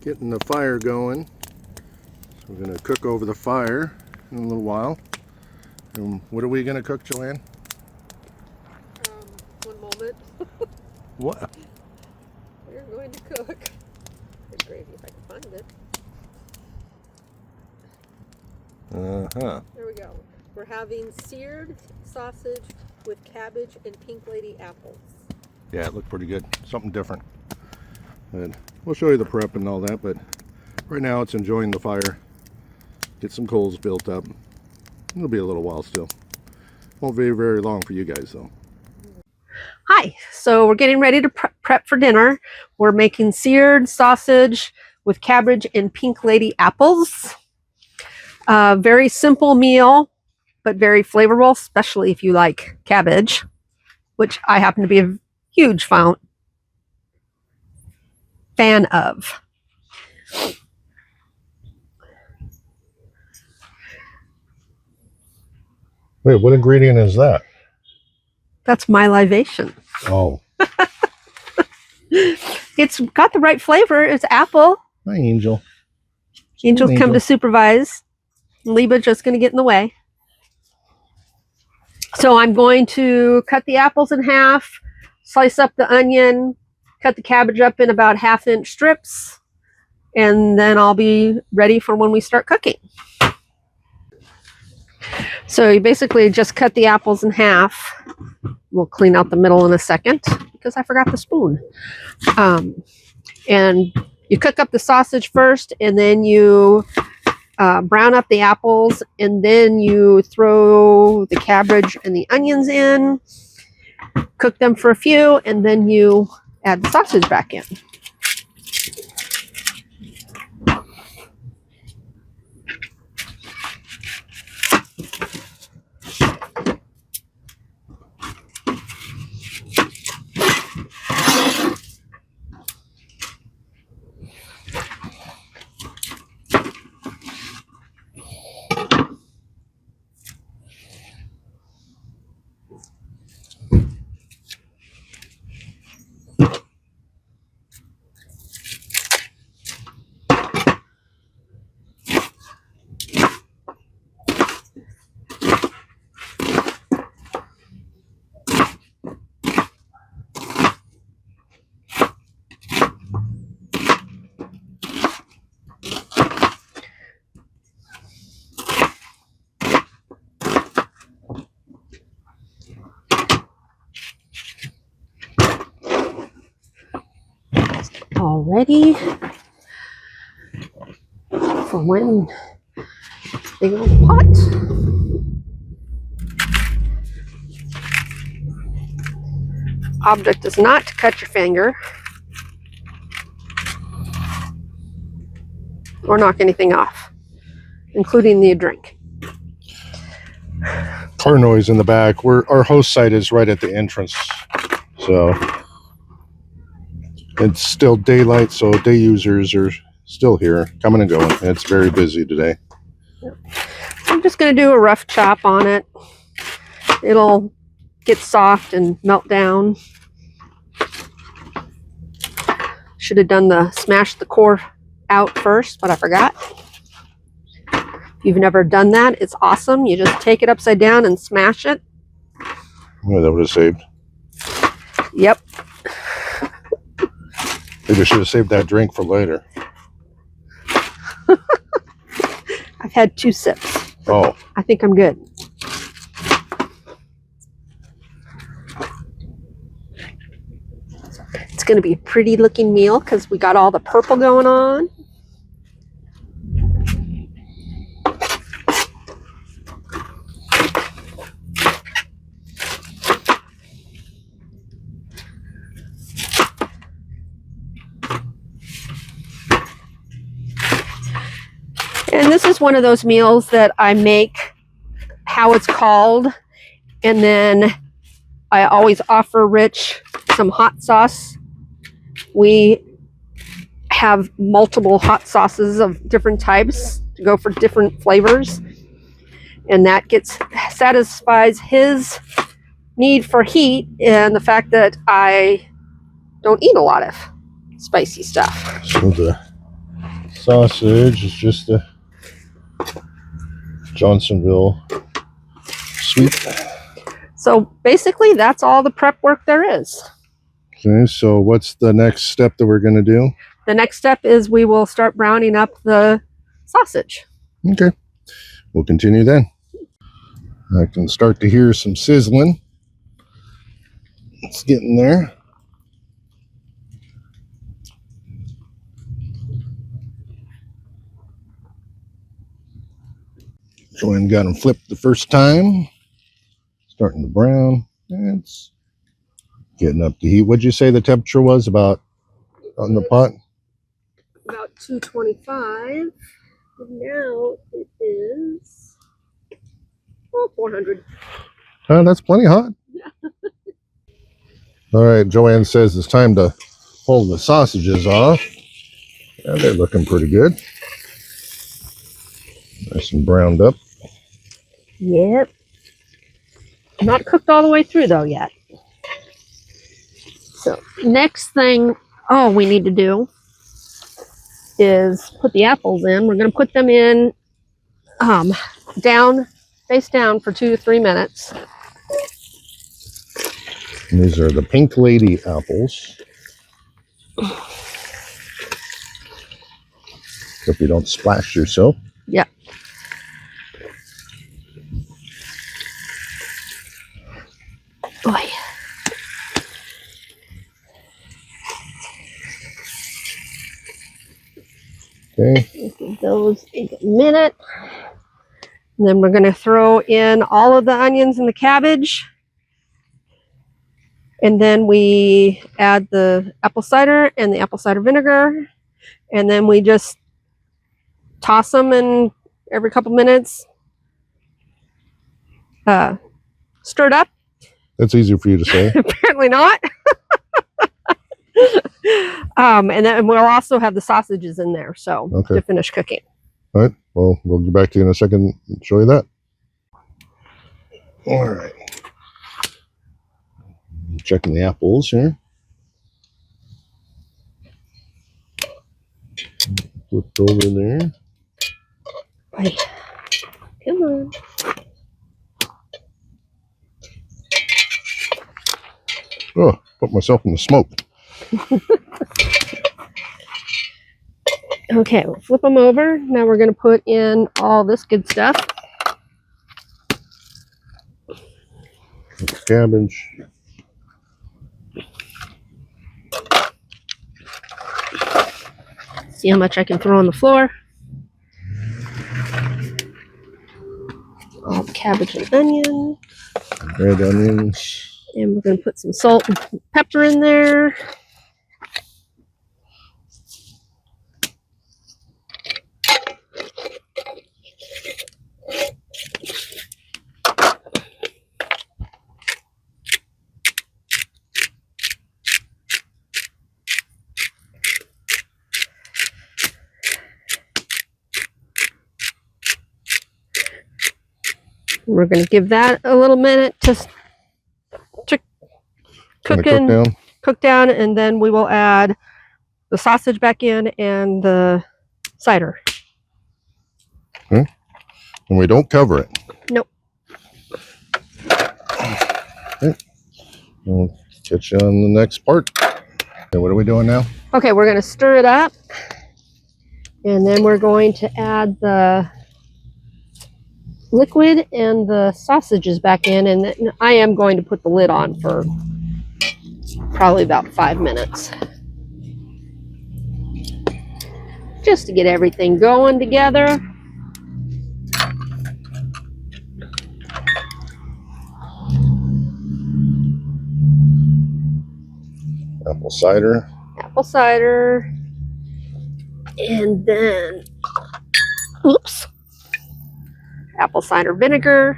Getting the fire going. So we're going to cook over the fire in a little while. And what are we going to cook, Joanne? One moment. What? We're going to cook. Good gravy if I can find it. Uh-huh. There we go. We're having seared sausage with cabbage and pink lady apples. Yeah, it looked pretty good. Something different. But we'll show you the prep and all that, but right now it's enjoying the fire. Get some coals built up. It'll be a little while still. Won't be very long for you guys though. Hi, so we're getting ready to prep for dinner. We're making seared sausage with cabbage and pink lady apples. Very simple meal, but very flavorful, especially if you like cabbage, which I happen to be a huge fan of. Wait, what ingredient is that? That's my libation. Oh. It's got the right flavor. It's apple. Hi, Angel. Angel's come to supervise. Liba just going to get in the way. So I'm going to cut the apples in half, slice up the onion, cut the cabbage up in about 1/2-inch strips, and then I'll be ready for when we start cooking. So you basically just cut the apples in half. We'll clean out the middle in a second because I forgot the spoon. And you cook up the sausage first, and then you brown up the apples, and then you throw the cabbage and the onions in, cook them for a few, and then you add the sausage back in. All ready for when they go in the pot. Object is not to cut your finger or knock anything off, including the drink. Car noise in the back. Our host site is right at the entrance, so it's still daylight, so day users are still here, coming and going. It's very busy today. I'm just going to do a rough chop on it. It'll get soft and melt down. Should have done smash the core out first, but I forgot. If you've never done that, it's awesome. You just take it upside down and smash it. Yeah, that would have saved. Yep. Maybe I should have saved that drink for later. I've had 2 sips. Oh. I think I'm good. It's going to be a pretty looking meal because we got all the purple going on. And this is one of those meals that I make how it's called, and then I always offer Rich some hot sauce. We have multiple hot sauces of different types to go for different flavors, and that satisfies his need for heat and the fact that I don't eat a lot of spicy stuff. So sausage is just a Johnsonville sweet. So basically, that's all the prep work there is. Okay, so what's the next step that we're going to do? The next step is we will start browning up the sausage. Okay, we'll continue then. I can start to hear some sizzling. It's getting there. Joanne got them flipped the first time. Starting to brown. It's getting up to heat. What'd you say the temperature was about on the pot? About 225. And now it is 400. That's plenty hot. All right, Joanne says it's time to pull the sausages off. Yeah, they're looking pretty good. Nice and browned up. Yep. Not cooked all the way through though yet. So next thing, we need to do is put the apples in. We're going to put them in face down for 2 to 3 minutes. And these are the Pink Lady apples. Hope you don't splash yourself. Yep. Boy. Okay. Give those a minute. And then we're going to throw in all of the onions and the cabbage. And then we add the apple cider and the apple cider vinegar. And then we just toss them in every couple minutes. Stir it up. That's easy for you to say. Apparently not. And then we'll also have the sausages in there, so Okay. to finish cooking. All right. Well, we'll get back to you in a second and show you that. All right. Checking the apples here. Flipped over there. Right. Come on. Oh, put myself in the smoke. Okay, we'll flip them over. Now we're going to put in all this good stuff. Cabbage. See how much I can throw on the floor. All the cabbage and onion. Red onions. And we're going to put some salt and pepper in there. We're going to give that a little minute to cook down, and then we will add the sausage back in and the cider. Okay. And we don't cover it. Nope. Okay. We'll catch you on the next part. Okay, what are we doing now? Okay, we're going to stir it up, and then we're going to add the liquid and the sausages back in, and then I am going to put the lid on for probably about 5 minutes, just to get everything going together. Apple cider. Apple cider, and then apple cider vinegar.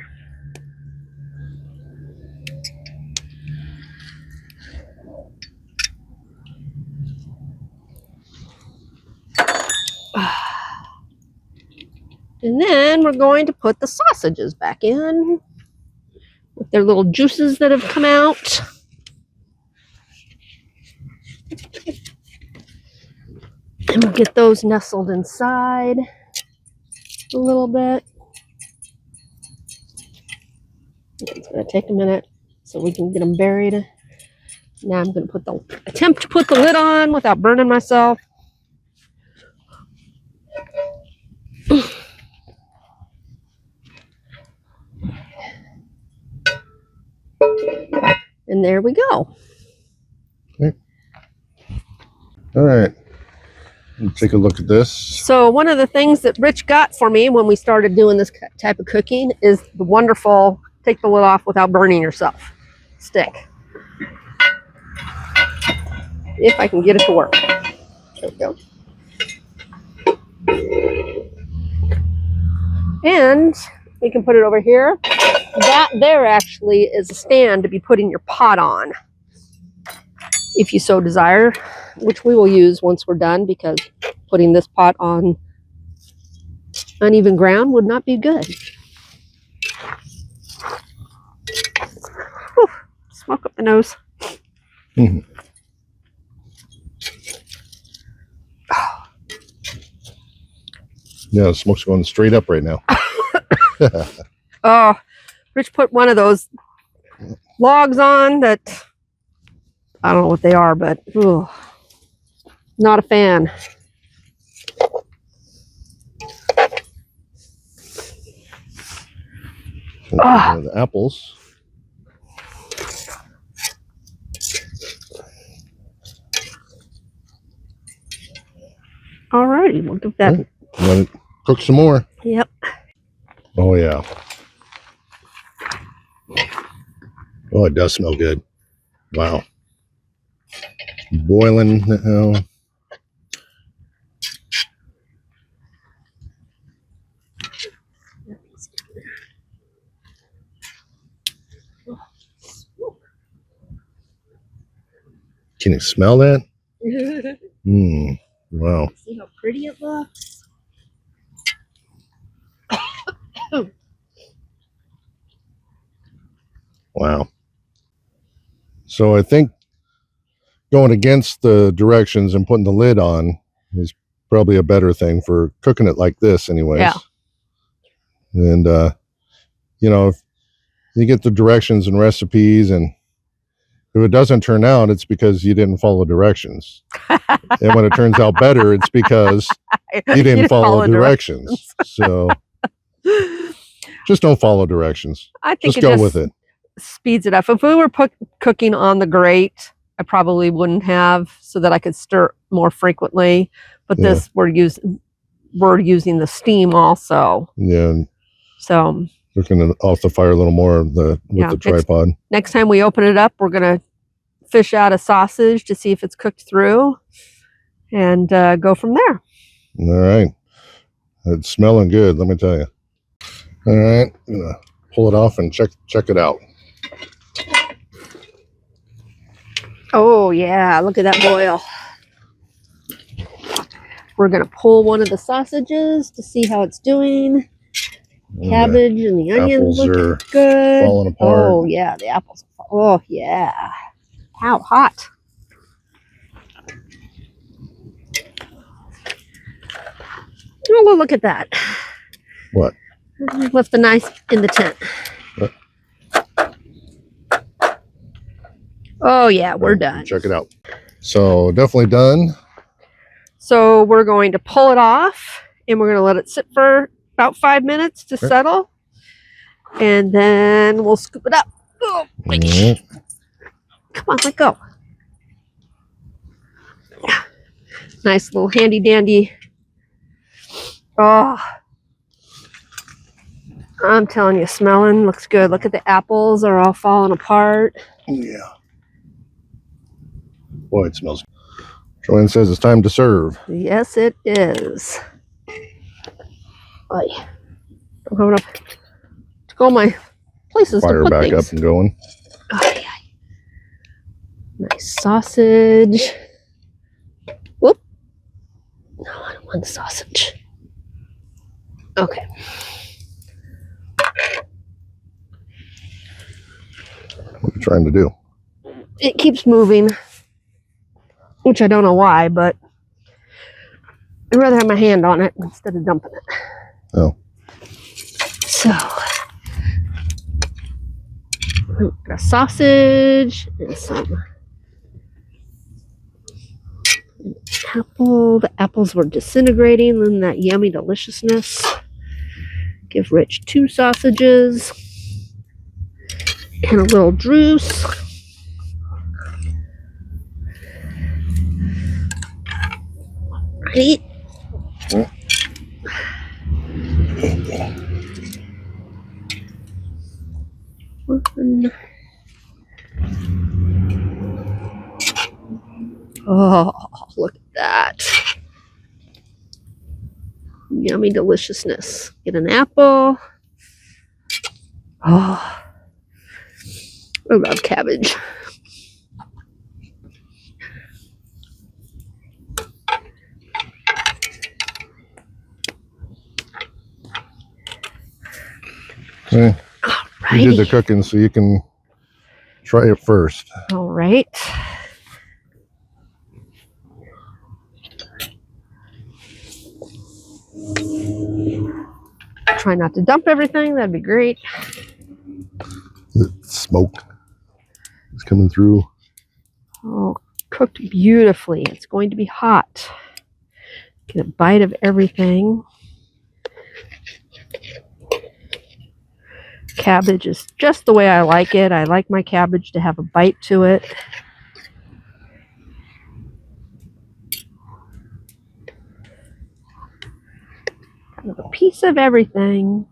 And then we're going to put the sausages back in with their little juices that have come out. And we'll get those nestled inside a little bit. It's going to take a minute so we can get them buried. Now I'm going to attempt to put the lid on without burning myself. And there we go. Okay. All right. Let's take a look at this. So one of the things that Rich got for me when we started doing this type of cooking is the wonderful take the lid off without burning yourself stick. If I can get it to work. There we go. And we can put it over here. That there actually is a stand to be putting your pot on, if you so desire, which we will use once we're done, because putting this pot on uneven ground would not be good. Whew, smoke up the nose. Mm-hmm. Yeah, the smoke's going straight up right now. Oh, Rich put one of those logs on that, I don't know what they are, but ooh, not a fan. The apples. Alrighty, we'll give that. Right. Let it cook some more. Yep. Oh yeah. Oh, it does smell good. Wow. Boiling now. Can you smell that? Wow. See how pretty it looks? Wow. So I think going against the directions and putting the lid on is probably a better thing for cooking it like this anyways. Yeah. And, you know, if you get the directions and recipes, and if it doesn't turn out, it's because you didn't follow directions. And when it turns out better, it's because you didn't follow directions. So just don't follow directions. I think just go with it. Speeds it up. If we were cooking on the grate, I probably wouldn't have, so that I could stir more frequently. But Yeah. this we're using the steam also. Yeah. So Looking off the fire a little more with the tripod. Next time we open it up, we're gonna fish out a sausage to see if it's cooked through, and go from there. All right. It's smelling good, let me tell you. All right. I'm gonna pull it off and check it out. Oh yeah, look at that boil. We're gonna pull one of the sausages to see how it's doing. Cabbage and the onions look good. Falling apart. Oh yeah, the apples. Oh yeah. How hot. Oh, well, look at that. What? Left the knife in the tent. What? Oh yeah, we're done. Check it out. So definitely done. So we're going to pull it off, and we're going to let it sit for about 5 minutes to settle, and then we'll scoop it up. Oh, come on, let go. Yeah. Nice little handy dandy. Oh, I'm telling you, smelling looks good. Look at the apples, are all falling apart. Yeah. Boy, it smells. Joanne says it's time to serve. Yes, it is. Don't have enough to go my places Fire to put back things. up and going. Oh, yeah. Nice sausage. Whoop. No, I don't want the sausage. Okay. What are you trying to do? It keeps moving, which I don't know why, but I'd rather have my hand on it instead of dumping it. Oh. So, we've got a sausage and some apple. The apples were disintegrating in that yummy deliciousness. Give Rich 2 sausages and a little juice. Right. Oh, look at that. Yummy deliciousness. Get an apple. Oh, I love cabbage. Okay. You did the cooking, so you can try it first. All right. Try not to dump everything. That'd be great. The smoke is coming through. Oh, cooked beautifully. It's going to be hot. Get a bite of everything. Cabbage is just the way I like it. I like my cabbage to have a bite to it. Kind of a piece of everything.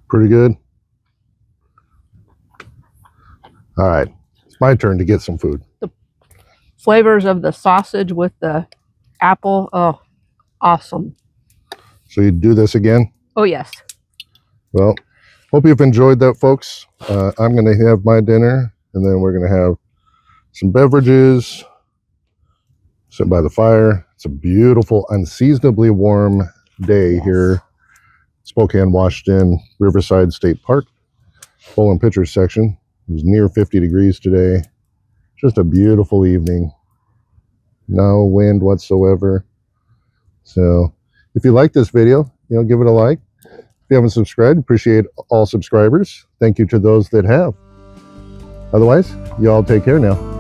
Pretty good. All right, it's my turn to get some food. The flavors of the sausage with the apple, oh, awesome. So you do this again? Oh, yes. Well, hope you've enjoyed that, folks. I'm going to have my dinner, and then we're going to have some beverages, sit by the fire. It's a beautiful, unseasonably warm day here, Spokane, Washington, Riverside State Park. Bowling Pitcher section is near 50 degrees today. Just a beautiful evening. No wind whatsoever. So if you like this video, give it a like. If you haven't subscribed, appreciate all subscribers. Thank you to those that have. Otherwise, you all take care now.